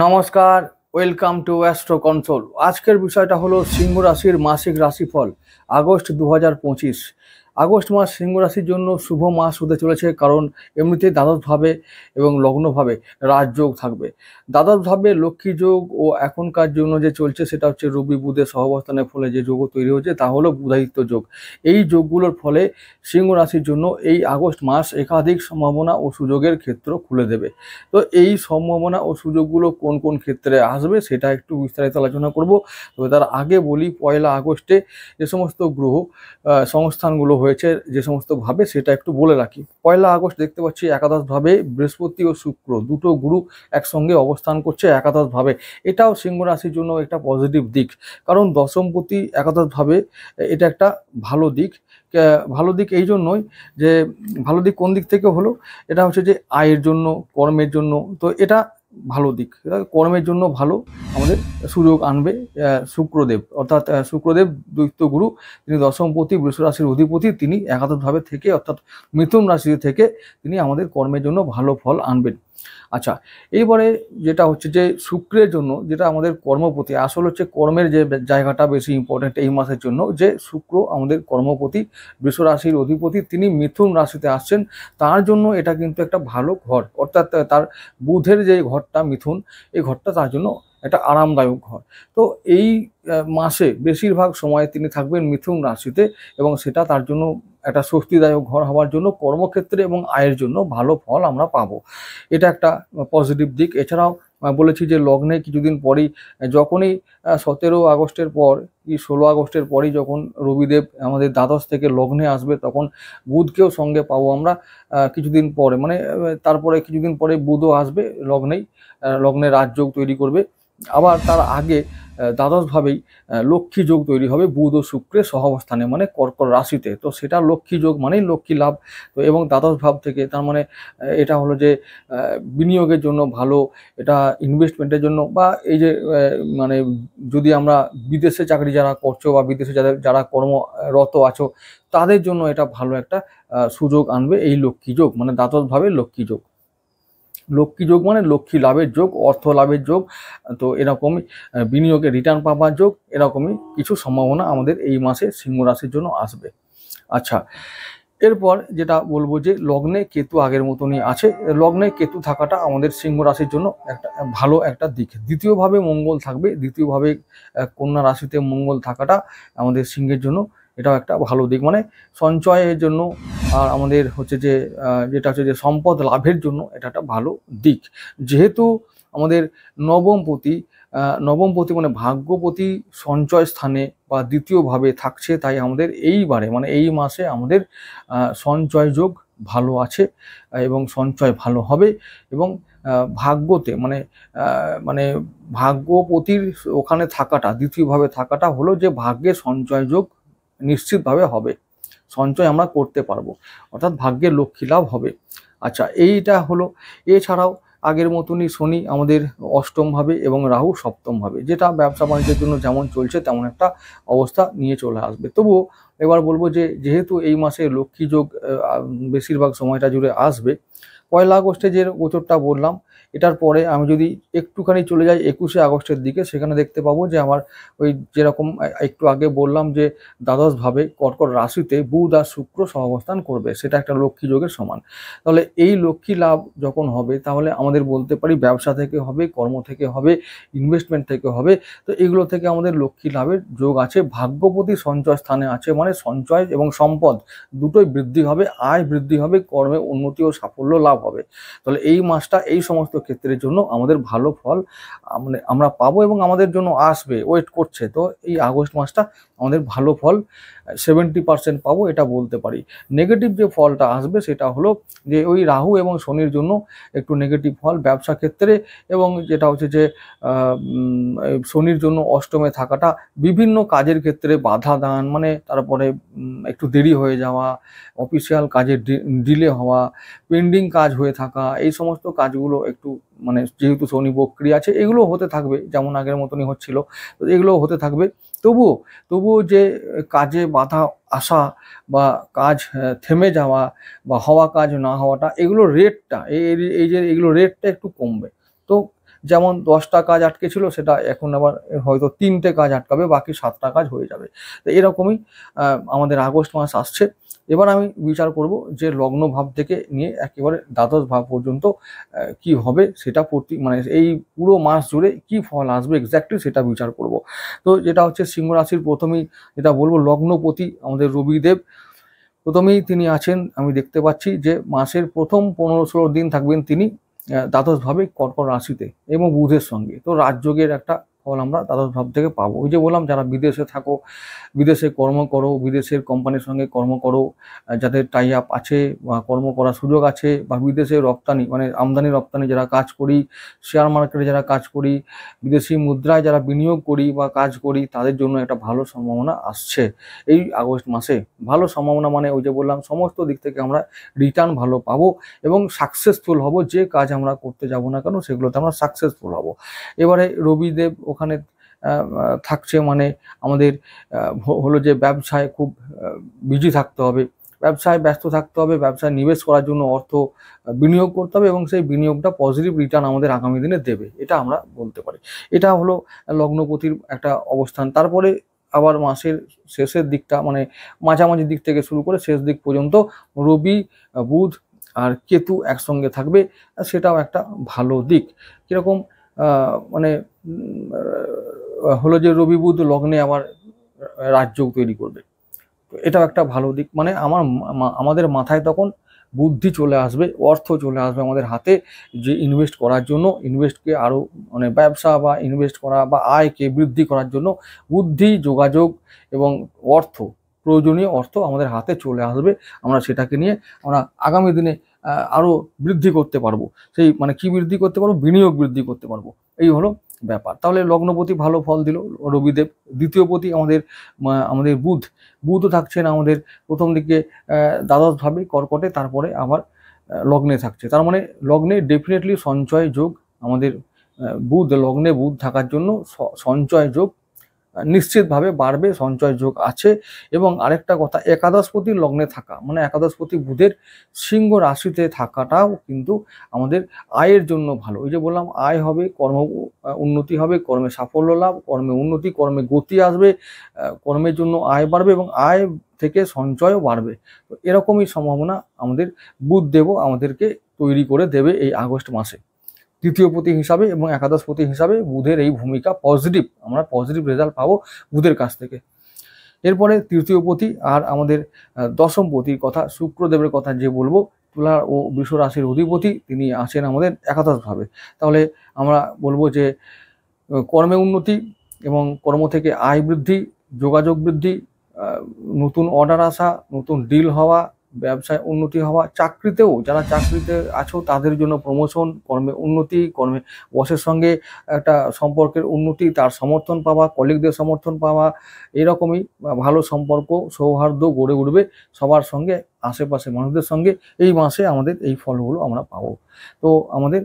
নমস্কার, welcome to astro console. আজকের বিষয়টা হলো সিংহ রাশির মাসিক রাশিফল আগস্ট 2025। আগস্ট মাস সিংহ রাশির জন্য শুভ মাস হতে চলেছে, কারণ এমনিতেই দ্বাদশভাবে এবং লগ্নভাবে রাজযোগ থাকবে। দ্বাদশভাবে লক্ষ্মী যোগ ও এখনকার জন্য যে চলছে সেটা হচ্ছে রবি বুধের সহাবস্থানের ফলে যে যোগ তৈরি হচ্ছে তা হলো বুধাদিত্য যোগ। এই যোগগুলোর ফলে সিংহ রাশির জন্য এই আগস্ট মাস একাধিক সম্ভাবনা ও সুযোগের ক্ষেত্র খুলে দেবে। তো এই সম্ভাবনা ও সুযোগগুলো কোন কোন ক্ষেত্রে আসবে সেটা একটু বিস্তারিত আলোচনা করব। তবে তার আগে বলি, 1 আগস্টে যে সমস্ত গ্রহ সংস্থানগুলো হয়েছে যে সমস্ত ভাবে সেটা একটু বলে রাখি। 1 আগস্ট দেখতে পাচ্ছি একাদশভাবে বৃহস্পতি ও শুক্র দুটো গুরু একসঙ্গে অবস্থান করছে একাদশভাবে। এটাও সিংহ রাশির জন্য একটা পজিটিভ দিক, কারণ দশমপতি একাদশভাবে এটা একটা ভালো দিক। ভালো দিক এই জন্যই যে ভালো দিক কোন দিক থেকে হলো, এটা হচ্ছে যে আয়ের জন্য, কর্মের জন্য। তো এটা ভালো দিক, কর্মের জন্য ভালো আমাদের সুযোগ আনবে। শুক্রদেব অর্থাৎ শুক্রদেব দৈত্য গুরু, তিনি দশমপতি বৃষ রাশির অধিপতি, তিনি একাদশভাবে থেকে অর্থাৎ মিথুন রাশি থেকে তিনি আমাদের কর্মের জন্য ভালো ফল আনবেন। আচ্ছা, এইবারে যেটা হচ্ছে যে শুক্রের জন্য, যেটা আমাদের কর্মপতি, আসল হচ্ছে কর্মের যে জায়গাটা বেশি ইম্পর্টেন্ট এই মাসের জন্য, যে শুক্র আমাদের কর্মপতি বৃষ রাশির অধিপতি, তিনি মিথুন রাশিতে আসছেন। তার জন্য এটা কিন্তু একটা ভালো ঘর, অর্থাৎ তার বুধের যে ঘরটা মিথুন, এই ঘরটা তার জন্য একটা আরামদায়ক ঘর। তো এই মাসে বেশিরভাগ সময় তিনি থাকবেন মিথুন রাশিতে, এবং সেটা তার জন্য একটা স্বস্তিদায়ক ঘর হওয়ার জন্য কর্মক্ষেত্রে এবং আয়ের জন্য ভালো ফল আমরা পাবো। এটা একটা পজিটিভ দিক। এছাড়াও বলেছি যে লগ্নে কিছুদিন পরেই, যখনই 17 আগস্টের পর কি 16 আগস্টের পরই যখন রবিদেব আমাদের দ্বাদশ থেকে লগ্নে আসবে, তখন বুধকেও সঙ্গে পাবো আমরা কিছুদিন পরে, মানে তারপরে কিছুদিন পরে বুধও আসবে লগ্নেই, লগ্নে রাজযোগ তৈরি করবে। আবার তার আগে দ্বাদশভাবেই লক্ষ্মী যোগ তৈরি হবে বুধ ও শুক্রের সহাবস্থানে, মানে কর্কট রাশিতে। তো সেটা লক্ষ্মী যোগ মানেই লক্ষ্মী লাভ। তো এবং দ্বাদশ ভাব থেকে তার মানে এটা হলো যে বিনিয়োগের জন্য ভালো, এটা ইনভেস্টমেন্টের জন্য, বা এই যে মানে যদি আমরা বিদেশে চাকরি যারা করছো বা বিদেশে যারা কর্মরত আছো, তাদের জন্য এটা ভালো একটা সুযোগ আনবে এই লক্ষ্মী যোগ, মানে দ্বাদশভাবে লক্ষ্মী যোগ। লক্ষ্মী যোগ মানে লক্ষ্মী লাভের যোগ, অর্থ লাভের যোগ। তো এরকমই বিনিয়োগে রিটার্ন পাওয়ার যোগ, এরকমই কিছু সম্ভাবনা আমাদের এই মাসে সিংহ রাশির জন্য আসবে। আচ্ছা, এরপর যেটা বলবো যে লগ্নে কেতু আগের মতনই আছে। লগ্নে কেতু থাকাটা আমাদের সিংহ রাশির জন্য একটা ভালো একটা দিক। দ্বিতীয়ভাবে মঙ্গল থাকবে, দ্বিতীয়ভাবে কন্যা রাশিতে মঙ্গল থাকাটা আমাদের সিংহের জন্য এটাও একটা ভালো দিক, মানে সঞ্চয়ের জন্য আর আমাদের হচ্ছে যে যেটা হচ্ছে যে সম্পদ লাভের জন্য এটা একটা ভালো দিক। যেহেতু আমাদের নবমপতি নবমপতি মানে ভাগ্যপতি সঞ্চয় স্থানে বা দ্বিতীয়ভাবে থাকছে, তাই আমাদের এইবারে মানে এই মাসে আমাদের সঞ্চয় যোগ ভালো আছে এবং সঞ্চয় ভালো হবে। এবং ভাগ্যতে মানে মানে ভাগ্যপতির ওখানে থাকাটা, দ্বিতীয়ভাবে থাকাটা হলো যে ভাগ্যে সঞ্চয় যোগ নিশ্চিতভাবে হবে, সঞ্চয় আমরা করতে পারবো, অর্থাৎ ভাগ্যের লক্ষ্মী লাভ হবে। আচ্ছা, এইটা হলো। এছাড়াও আগের মতনই শনি আমাদের অষ্টমভাবে এবং রাহু সপ্তমভাবে, যেটা ব্যবসা বাণিজ্যের জন্য যেমন চলছে তেমন একটা অবস্থা নিয়ে চলে আসবে। তবুও এবার বলবো যে যেহেতু এই মাসে লক্ষ্মী যোগ বেশিরভাগ সময়টা জুড়ে আসবে, 1 আগস্টে যে গোচরটা বললাম, এটার পরে আমি যদি একটুখানি চলে যাই 21 আগস্টের দিকে, সেখানে দেখতে পাবো যে আমার ওই যেরকম একটু আগে বললাম যে দ্বাদশভাবে কর্কট রাশিতে বুধ আর শুক্র সহাবস্থান করবে, সেটা একটা লক্ষ্মী যোগের সমান। তাহলে এই লক্ষ্মী লাভ যখন হবে, তাহলে আমাদের বলতে পারি ব্যবসা থেকে হবে, কর্ম থেকে হবে, ইনভেস্টমেন্ট থেকে হবে। তো এগুলো থেকে আমাদের লক্ষ্মী লাভের যোগ আছে। ভাগ্যপতি সঞ্চয় স্থানে আছে, মানে সঞ্চয় এবং সম্পদ দুটোই বৃদ্ধি হবে, আয় বৃদ্ধি হবে, কর্মে উন্নতি ও সাফল্য লাভ হবে। তাহলে এই মাসটা এই সমস্ত ক্ষেত্রের জন্য আমাদের ভালো ফল আমরা পাবো এবং আমাদের জন্য আসবে, ওয়েট করছে। তো এই আগস্ট মাসটা আমাদের ভালো ফল 70% পাবো, এটা বলতে পারি। নেগেটিভ যে ফলটা আসবে সেটা হলো যে ওই রাহু এবং শনির জন্য একটু নেগেটিভ ফল ব্যবসা ক্ষেত্রে, এবং যেটা হচ্ছে যে শনির জন্য অষ্টমে থাকাটা বিভিন্ন কাজের ক্ষেত্রে বাধা দান, মানে তারপরে একটু দেরি হয়ে যাওয়া, অফিসিয়াল কাজের ডিলে হওয়া, পেন্ডিং কাজ হয়ে থাকা, এই সমস্ত কাজগুলো একটু মানে যেহেতু শনি বক্রি আছে এগুলো হতে থাকবে, যেমন আগের মতনই হচ্ছিল, তো এগুলো হতে থাকবে। তবুও যে কাজে বাধা আসা বা কাজ থেমে যাওয়া বা হওয়া কাজ না হওয়াটা, এগুলো রেটটা এই যে এগুলো রেটটা একটু কমবে। তো যেমন 10টা কাজ আটকে ছিল, সেটা এখন আবার হয়তো 3টে কাজ আটকাবে, বাকি 7টা কাজ হয়ে যাবে। তো এরকমই আমাদের আগস্ট মাস আসছে। এবার আমি বিচার করব যে লগ্ন ভাব থেকে নিয়ে একেবারে দ্বাদশ ভাব পর্যন্ত কি হবে, সেটা মানে এই পুরো মাস জুড়ে কি ফল আসবে এক্স্যাক্টলি সেটা বিচার করব। তো যেটা হচ্ছে সিংহ রাশির প্রথমেই যেটা বলবো, লগ্নপতি আমাদের রবিদেব। প্রথমেই তিনি আছেন, আমি দেখতে পাচ্ছি যে মাসের প্রথম 15-16 দিন থাকবেন তিনি দ্বাদশ ভাবে কর্কট রাশিতে এবং বুধের সঙ্গে। তো রাজযোগের একটা ফল আমরা দ্বাদশ ভাব থেকে পাবো। ওই যে বললাম, যারা বিদেশে থাকো, বিদেশে কর্ম করো, বিদেশের কোম্পানির সঙ্গে কর্ম করো, যাদের টাই আপ আছে বা কর্ম করার সুযোগ আছে, বা বিদেশে রপ্তানি মানে আমদানি রপ্তানি যারা কাজ করি, শেয়ার মার্কেটে যারা কাজ করি, বিদেশি মুদ্রায় যারা বিনিয়োগ করি বা কাজ করি, তাদের জন্য একটা ভালো সম্ভাবনা আসছে এই আগস্ট মাসে। ভালো সম্ভাবনা মানে ওই যে বললাম, সমস্ত দিক থেকে আমরা রিটার্ন ভালো পাবো এবং সাকসেসফুল হব। যে কাজ আমরা করতে যাব না কেন, সেগুলোতে আমরা সাকসেসফুল হব। এবারে রবিদেব ওখানে থাকছে মানে আমাদের হলো যে ব্যবসায় খুব বিজি থাকতে হবে, ব্যবসায় ব্যস্ত থাকতে হবে, ব্যবসায় নিবেশ করার জন্য অর্থ বিনিয়োগ করতে হবে এবং সেই বিনিয়োগটা পজিটিভ রিটার্ন আমাদের আগামী দিনে দেবে, এটা আমরা বলতে পারি। এটা হলো লগ্নপতির একটা অবস্থান। তারপরে আবার মাসের শেষের দিকটা মানে মাঝামাঝি দিক থেকে শুরু করে শেষ দিক পর্যন্ত রবি, বুধ আর কেতু একসঙ্গে থাকবে, সেটাও একটা ভালো দিক। কিরকম মানে হলো যে রবি বুধ লগ্নে আবার রাজযোগ তৈরি করবে, তো এটাও একটা ভালো দিক। মানে আমাদের মাথায় তখন বুদ্ধি চলে আসবে, অর্থ চলে আসবে আমাদের হাতে, যে ইনভেস্ট করার জন্য, ইনভেস্টকে আরও মানে ব্যবসা বা ইনভেস্ট করা বা আয়কে বৃদ্ধি করার জন্য বুদ্ধি, যোগাযোগ এবং অর্থ, প্রয়োজনীয় অর্থ আমাদের হাতে চলে আসবে। আমরা সেটাকে নিয়ে আমরা আগামী দিনে আরও বৃদ্ধি করতে পারবো। সেই মানে কি বৃদ্ধি করতে পারবো, বিনিয়োগ বৃদ্ধি করতে পারবো, এই হলো ব্যাপার। তাহলে লগ্নপতি ভালো ফল দিল রবিদেব। দ্বিতীয় পতি আমাদের বুধও থাকছেন আমাদের প্রথম দিকে দ্বাদশ ভাবে কর্কটে, তারপরে আবার লগ্নে থাকছে। তার মানে লগ্নে ডেফিনেটলি সঞ্চয় যোগ। আমাদের লগ্নে বুধ থাকার জন্য সঞ্চয় যোগ নিশ্চিতভাবে বাড়বে, সঞ্চয় যোগ আছে। এবং আরেকটা কথা, একাদশপতির লগ্নে থাকা মানে একাদশপতি বুধের সিংহ রাশিতে থাকাটাও কিন্তু আমাদের আয়ের জন্য ভালো। ওই যে বললাম, আয় হবে, কর্ম উন্নতি হবে, কর্মে সাফল্য লাভ, কর্মে উন্নতি, কর্মে গতি আসবে, কর্মের জন্য আয় বাড়বে এবং আয় থেকে সঞ্চয়ও বাড়বে। তো এরকমই সম্ভাবনা আমাদের বুধদেবও আমাদেরকে তৈরি করে দেবে এই আগস্ট মাসে। তৃতীয় পতি হিসাবে এবং একাদশপতি হিসাবে বুধের এই ভূমিকা পজিটিভ, আমরা পজিটিভ রেজাল্ট পাবো বুধের কাছ থেকে। এরপরে তৃতীয় পতি আর আমাদের দশম পতির কথা, শুক্রদেবের কথা যে বলবো, তুলা ও বৃষ রাশির অধিপতি, তিনি আছেন আমাদের একাদশ ভাবে। তাহলে আমরা বলবো যে কর্মে উন্নতি এবং কর্ম থেকে আয় বৃদ্ধি, যোগাযোগ বৃদ্ধি, নতুন অর্ডার আসা, নতুন ডিল হওয়া, ব্যবসায় উন্নতি হওয়া, চাকরিতেও যারা চাকরিতে আছো তাদের জন্য প্রমোশন, কর্মে উন্নতি, কর্মে বসের সঙ্গে একটা সম্পর্কের উন্নতি, তার সমর্থন পাওয়া, কলিগদের সমর্থন পাওয়া, এরকমই ভালো সম্পর্ক সৌহার্দ্য গড়ে উঠবে সবার সঙ্গে, আশেপাশে মানুষদের সঙ্গে। এই মাসে আমাদের এই ফলগুলো আমরা পাবো। তো আমাদের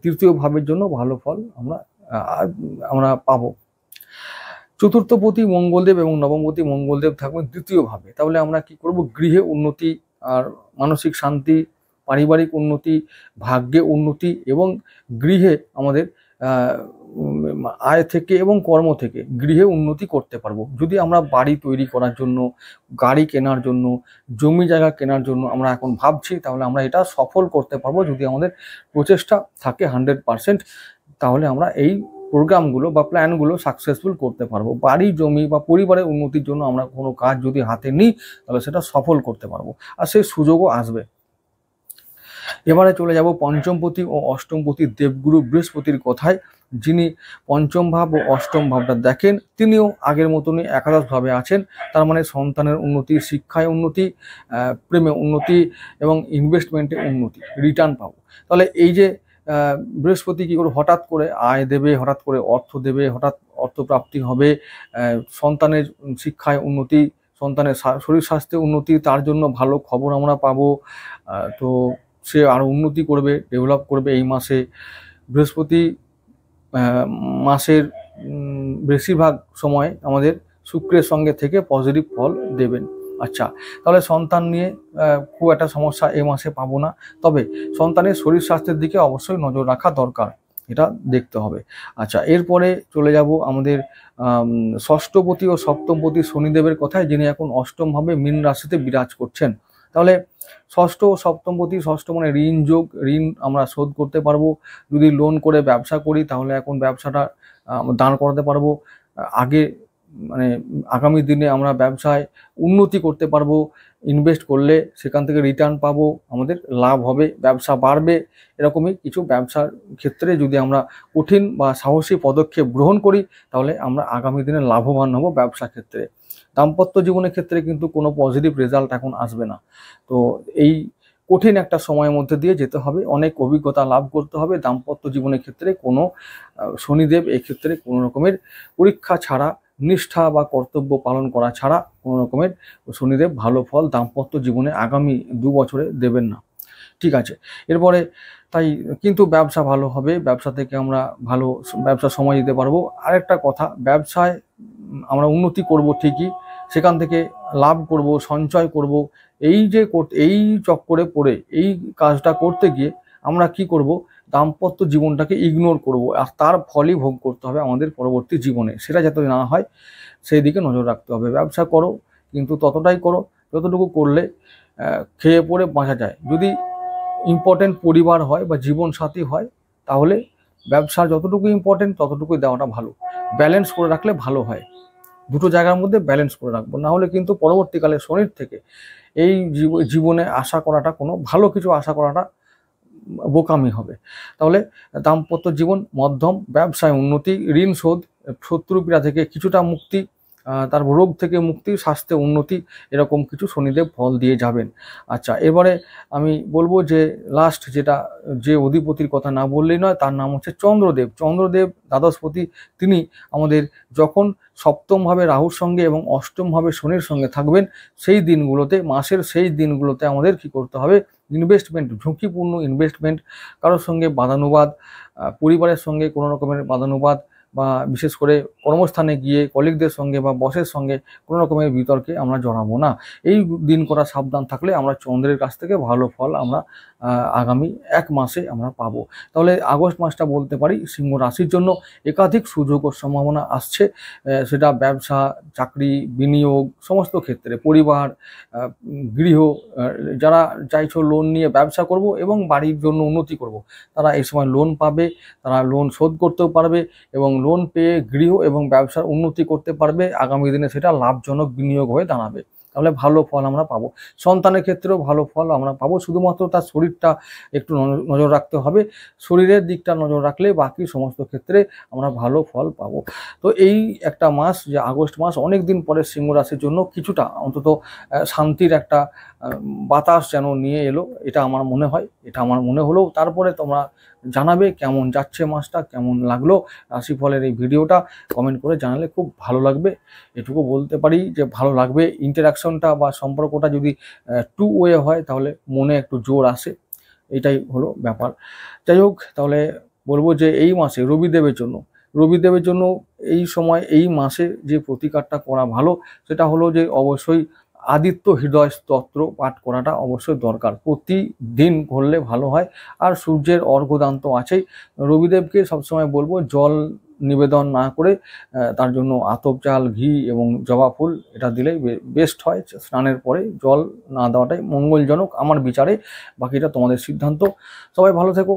তৃতীয় ভাবের জন্য ভালো ফল আমরা পাবো। চতুর্থ পতি মঙ্গলদেব এবং নবমপতি মঙ্গলদেব থাকবেন দ্বিতীয় ভাবে। তাহলে আমরা কি করব, গৃহে উন্নতি আর মানসিক শান্তি, পারিবারিক উন্নতি, ভাগ্যে উন্নতি এবং গৃহে আমাদের আয় থেকে এবং কর্ম থেকে গৃহে উন্নতি করতে পারবো। যদি আমরা বাড়ি তৈরি করার জন্য, গাড়ি কেনার জন্য, জমি জায়গা কেনার জন্য আমরা এখন ভাবছি, তাহলে আমরা এটা সফল করতে পারবো যদি আমাদের প্রচেষ্টা থাকে 100%। তাহলে আমরা এই প্রোগ্রামগুলো বা প্ল্যানগুলো সাকসেসফুল করতে পারবো। বাড়ি, জমি বা পরিবারের উন্নতির জন্য আমরা কোনো কাজ যদি হাতে নিই, তাহলে সেটা সফল করতে পারবো আর সেই সুযোগও আসবে। এবারে চলে যাব পঞ্চমপতি ও অষ্টমপতি দেবগুরু বৃহস্পতির কথায়, যিনি পঞ্চম ভাব ও অষ্টম ভাবটা দেখেন, তিনিও আগের মতনই একাদশ ভাবে আছেন। তার মানে সন্তানের উন্নতি, শিক্ষায় উন্নতি, প্রেমে উন্নতি এবং ইনভেস্টমেন্টে উন্নতি, রিটার্ন পাবো। তাহলে এই যে বৃহস্পতি কী করে হঠাৎ করে আয় দেবে, হঠাৎ করে অর্থ দেবে, হঠাৎ অর্থপ্রাপ্তি হবে, সন্তানের শিক্ষায় উন্নতি, সন্তানের শরীর স্বাস্থ্যে উন্নতি, তার জন্য ভালো খবর আমরা পাবো। তো সে আরও উন্নতি করবে, ডেভেলপ করবে এই মাসে। বৃহস্পতি মাসের বেশিরভাগ সময় আমাদের শুক্রের সঙ্গে থেকে পজিটিভ ফল দেবেন। আচ্ছা, তাহলে সন্তান নিয়ে খুব একটা সমস্যা এই মাসে পাবো না, তবে সন্তানের শরীর স্বাস্থ্যের দিকে অবশ্যই নজর রাখা দরকার। এটা দেখতে হবে। আচ্ছা, এরপরে চলে যাব আমাদের ষষ্ঠপতি ও সপ্তমপতি শনিদেবের কথায়, যিনি এখন অষ্টমভাবে মীন রাশিতে বিরাজ করছেন। তাহলে ষষ্ঠ ও সপ্তমপতি, ষষ্ঠ মানে ঋণ যোগ, ঋণ আমরা শোধ করতে পারবো। যদি লোন করে ব্যবসা করি তাহলে এখন ব্যবসাটা দাঁড় করাতে পারবো। আগে মানে আগামী দিনে আমরা ব্যবসায় উন্নতি করতে পারবো। ইনভেস্ট করলে সেখান থেকে রিটার্ন পাবো, আমাদের লাভ হবে, ব্যবসা বাড়বে। এরকমই কিছু ব্যবসার ক্ষেত্রে যদি আমরা কঠিন বা সাহসী পদক্ষেপ গ্রহণ করি তাহলে আমরা আগামী দিনে লাভবান হব ব্যবসা ক্ষেত্রে। দাম্পত্য জীবনের ক্ষেত্রে কিন্তু কোনো পজিটিভ রেজাল্ট এখন আসবে না। তো এই কঠিন একটা সময়ের মধ্যে দিয়ে যেতে হবে, অনেক অভিজ্ঞতা লাভ করতে হবে। দাম্পত্য জীবনের ক্ষেত্রে কোনো শনিদেব এক্ষেত্রে কোনো রকমের পরীক্ষা ছাড়া, নিষ্ঠা বা কর্তব্য পালন করা ছাড়া কোনো রকমের শনিদেব ভালো ফল দাম্পত্য জীবনে আগামী 2 বছরে দেবেন না। ঠিক আছে, এরপরে তাই কিন্তু ব্যবসা ভালো হবে, ব্যবসা থেকে আমরা ভালো ব্যবসা সময় দিতে পারবো। আরেকটা কথা, ব্যবসায় আমরা উন্নতি করব ঠিকই, সেখান থেকে লাভ করব, সঞ্চয় করব। এই চক্করে পড়ে এই কাজটা করতে গিয়ে আমরা কি করব, দাম্পত্য জীবনটাকে ইগনোর করব, আর তার ফলই ভোগ করতে হবে আমাদের পরবর্তী জীবনে। সেটা যাতে না হয় সেই দিকে নজর রাখতে হবে। ব্যবসা করো কিন্তু ততটাই করো যতটুকু করলে খেয়ে পড়ে বাঁচা যায়। যদি ইম্পর্টেন্ট পরিবার হয় বা জীবনসাথী হয় তাহলে ব্যবসার যতটুকু ইম্পর্টেন্ট ততটুকুই দেওয়াটা ভালো। ব্যালেন্স করে রাখলে ভালো হয়, দুটো জায়গার মধ্যে ব্যালেন্স করে রাখবো, না হলে কিন্তু পরবর্তীকালে শনির থেকে এই জীবনে আশা করাটা, কোনো ভালো কিছু আশা করাটা বোকামি হবে। তাহলে দাম্পত্য জীবন মধ্যম, ব্যবসায় উন্নতি, ঋণ শোধ, শত্রুপীড়া থেকে কিছুটা মুক্তি, তারপর রোগ থেকে মুক্তি, স্বাস্থ্যে উন্নতি, এরকম কিছু শনিদেব ফল দিয়ে যাবেন। আচ্ছা, এবারে আমি বলবো যে লাস্ট যেটা, যে অধিপতির কথা না বললেই নয়, তার নাম হচ্ছে চন্দ্রদেব। চন্দ্রদেব দ্বাদশপতি, তিনি আমাদের যখন সপ্তমভাবে রাহুর সঙ্গে এবং অষ্টমভাবে শনির সঙ্গে থাকবেন সেই দিনগুলোতে, মাসের সেই দিনগুলোতে আমাদের কি করতে হবে, ইনভেস্টমেন্ট, ঝুঁকিপূর্ণ ইনভেস্টমেন্ট, কারোর সঙ্গে বাদানুবাদ, পরিবারের সঙ্গে কোনো রকমের বাদানুবাদ, বা বিশেষ করে কর্মস্থানে গিয়ে কলিগদের সঙ্গে বা বসের সঙ্গে কোনো রকমের বিতর্কে আমরা জড়াবো না। এই দিন করা সাবধান থাকলে আমরা চন্দ্রের কাছ থেকে ভালো ফল আমরা আগামী 1 মাসে আমরা পাবো। তাহলে আগস্ট মাসটা বলতে পারি সিংহ রাশির জন্য একাধিক সুযোগ ও সম্ভাবনা আসছে, সেটা ব্যবসা, চাকরি, বিনিয়োগ, সমস্ত ক্ষেত্রে, পরিবার, গৃহ, যারা চাইছো লোন নিয়ে ব্যবসা করব এবং বাড়ির জন্য উন্নতি করব, তারা এই সময় লোন পাবে, তারা লোন শোধ করতেও পারবে এবং লোন পেয়ে গৃহ এবং ব্যবসার উন্নতি করতে পারবে। আগামী দিনে সেটা লাভজনক বিনিয়োগ হয়ে দাঁড়াবে। তাহলে ভালো ফল আমরা পাবো। সন্তানের ক্ষেত্রেও ভালো ফল আমরা পাবো, শুধুমাত্র তার শরীরটা একটু নজর রাখতে হবে। শরীরের দিকটা নজর রাখলে বাকি সমস্ত ক্ষেত্রে আমরা ভালো ফল পাবো। তো এই একটা মাস, যে আগস্ট মাস, অনেক দিন পরে সিংহ রাশির জন্য কিছুটা অন্তত শান্তির একটা বাতাস যেন নিয়ে এলো, এটা আমার মনে হয়, এটা আমার মনে হলো। তারপরে তোমরা জানাবে কেমন যাচ্ছে মাসটা, কেমন লাগলো রাশিফলের এই ভিডিওটা, কমেন্ট করে জানালে খুব ভালো লাগবে। এটুকু বলতে পারি যে ভালো লাগবে। ইন্টারাকশনটা বা সম্পর্কটা যদি টু ওয়ে হয় তাহলে মনে একটু জোর আসে, এটাই হলো ব্যাপার। যাই হোক, তাহলে বলবো যে এই মাসে রবিদেবের জন্য এই সময়, এই মাসে যে প্রতিকারটা করা ভালো সেটা হলো যে অবশ্যই আদিত্য হৃদয় স্তোত্র পাঠ করাটা অবশ্যই দরকার, প্রতিদিন করলে ভালো হয়। আর সূর্যের অর্ঘ্যদান তো আছেই। রবিদেবকে সবসময় বলবো জল নিবেদন না করে তার জন্য আতপ চাল, ঘি এবং জবা ফুল এটা দিলেই বেস্ট হয়। স্নানের পরে জল না দেওয়াটাই মঙ্গলজনক আমার বিচারে, বাকিটা তোমাদের সিদ্ধান্ত। সবাই ভালো থেকো।